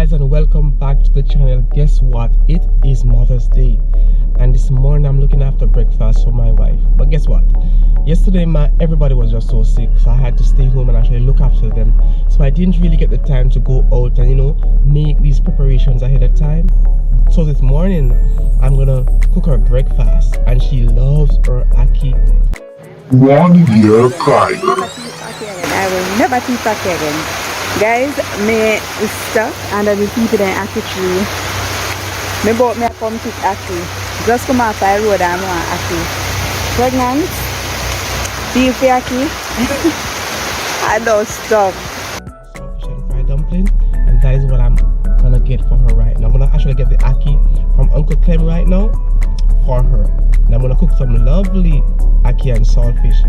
guys, and welcome back to the channel. Guess what? It is Mother's Day, and this morning I'm looking after breakfast for my wife. But guess what? Yesterday everybody was just so sick, so I had to stay home and actually look after them. So I didn't really get the time to go out and make these preparations ahead of time. So this morning I'm gonna cook her breakfast, and she loves her ackee. 1 year pride. I will never teach ackee again. Guys, me stuck under the people in ackee tree. Me bought me a come pick ackee. Just come off the road and want ackee. Pregnant? Feel for ackee? I don't stop. Fish and fried dumpling, and that is what I'm gonna get for her right now. I'm gonna actually get the ackee from Uncle Clem right now for her. And I'm gonna cook some lovely ackee and saltfish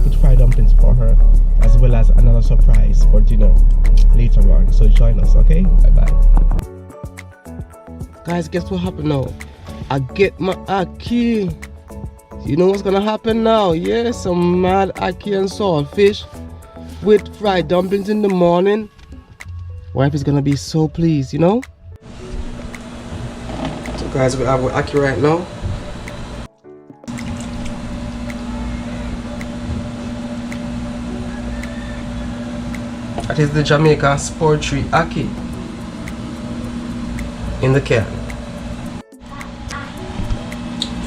with fried dumplings for her, as well as another surprise for dinner later on. So join us, okay? Bye bye. Guys, guess what happened now? I get my ackee. You know what's gonna happen now? Yeah, some mad ackee and saltfish with fried dumplings in the morning. Wife is gonna be so pleased, So guys, we have our ackee right now. That is the Jamaica Sportry ackee in the can.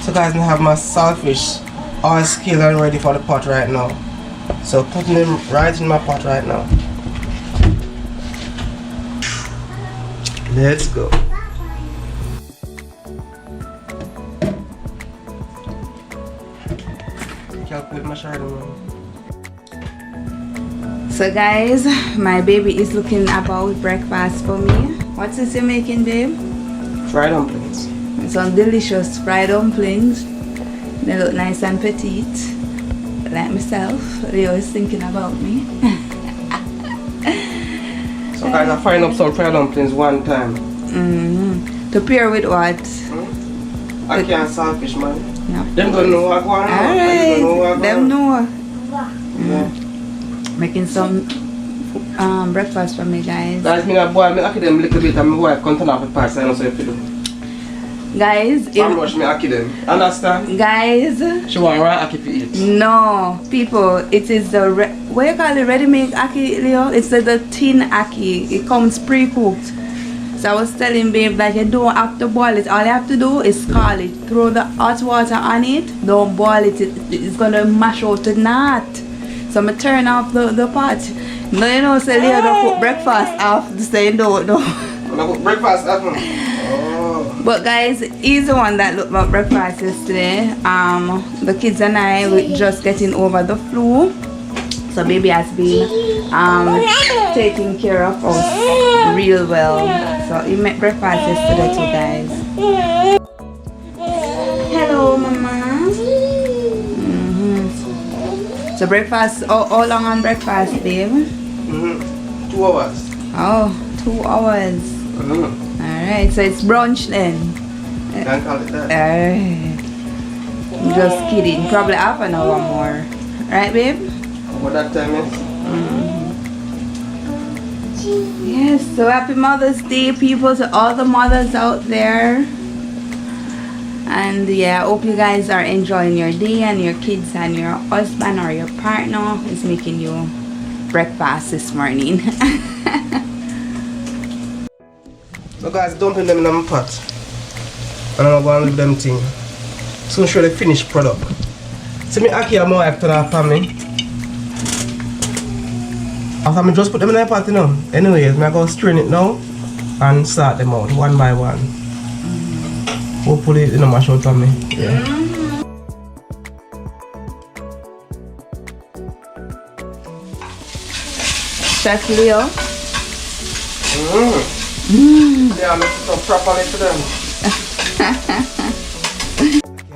So guys, I have my saltfish all scaled and ready for the pot right now. So putting them right in my pot right now. Let's go. Calculate my shadow. So guys, my baby is looking about breakfast for me. What's this you're making, babe? Fried dumplings. Some delicious fried dumplings. They look nice and petite. Like myself. Leo is thinking about me. So guys, I frying up some fried dumplings one time. To pair with what? I can't saltfish, man. No. Them don't know what going on. Alright. Them know. Yeah. Making some breakfast for me, guys. Guys, me a boil me ackee them little bit and my wife come turn off the parts, I know so you feel. Guys, I'm rush me ackee them. Understand? Guys, She want raw ackee to eat. no, people, it is the what you call it, ready-made ackee, Leo? It's the tin ackee. It comes pre-cooked. So I was telling babe that you don't have to boil it. All you have to do is scald it. Throw the hot water on it. Don't boil it. It's gonna mash out the knot. So I turn off the pot. No, say Leo don't cook breakfast after saying don't. I'm gonna cook breakfast after. Oh. But guys, he's the one that looked about breakfast yesterday. The kids and I were just getting over the flu. So baby has been taking care of us real well. So he made breakfast yesterday too, guys. Hello, mama. So breakfast, how long on breakfast, babe? 2 hours. Oh, 2 hours. Alright, so it's brunch then. Can't call it that. Alright. I'm just kidding. Probably half an hour more. Right, babe? What that time is? Yes, so happy Mother's Day, people, to all the mothers out there. And yeah, I hope you guys are enjoying your day, and your kids and your husband or your partner is making you breakfast this morning. So guys, dumping them in my pot. And I'm going to leave them thing. Soon show the finished product. See me ackee and my wife to the family. After I just put them in the pot, Anyways, I'm going to strain it now and start them out one by one. Hopefully, mash out on me. Yeah. Chef Leo. Yeah, I'm making it properly for them.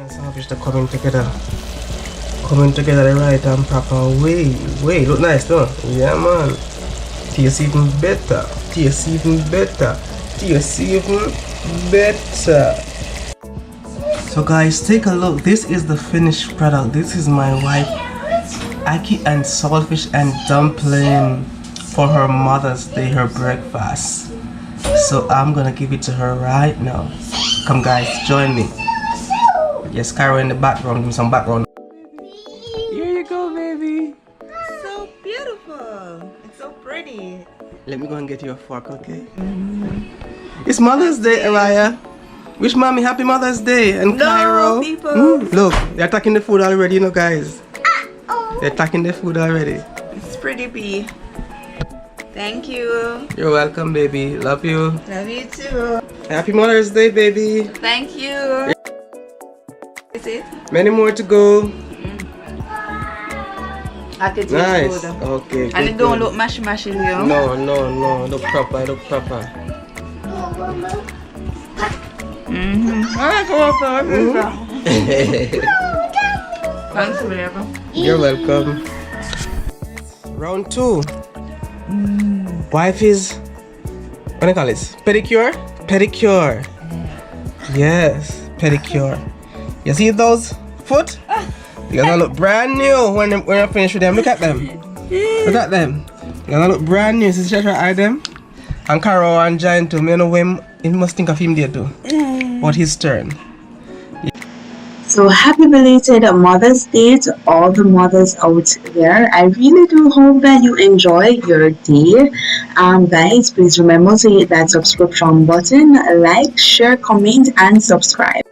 Saltfish are coming together the right and proper way. Look nice, though. Yeah, man. Tastes even better. Tastes even better. Tastes even better. So guys, take a look. This is the finished product. This is my wife ackee and saltfish and dumpling for her Mother's Day, her breakfast. So I'm gonna give it to her right now. Come guys, join me. Yes, Cairo in the background, give me some background. Here you go, baby. So beautiful. It's so pretty. Let me go and get you a fork, okay? It's Mother's Day, Araya. Wish mommy happy Mother's Day and No, Cairo. people. Look, they're attacking the food already, you know, guys. They're attacking the food already. It's pretty bee. Thank you. You're welcome, baby. Love you. Love you too. Happy Mother's Day, baby. Thank you. Is it? Many more to go. I could Nice. food. Okay. And good, it don't good. look mashy, Leo. No. Look proper. Look proper. Thanks, Leo. You're welcome. Round 2. Wife is, what do you call this? Pedicure? Pedicure. Yes, pedicure. You see those foot? They're gonna look brand new when I finish with them. Look at them. Look at them. They're gonna look brand new. See, try eye them. And Caro and Giant too. Me know him. He must think of him there too. But his turn. So happy belated Mother's Day to all the mothers out there. I really do hope that you enjoy your day. Guys, please remember to hit that subscription button, like, share, comment, and subscribe.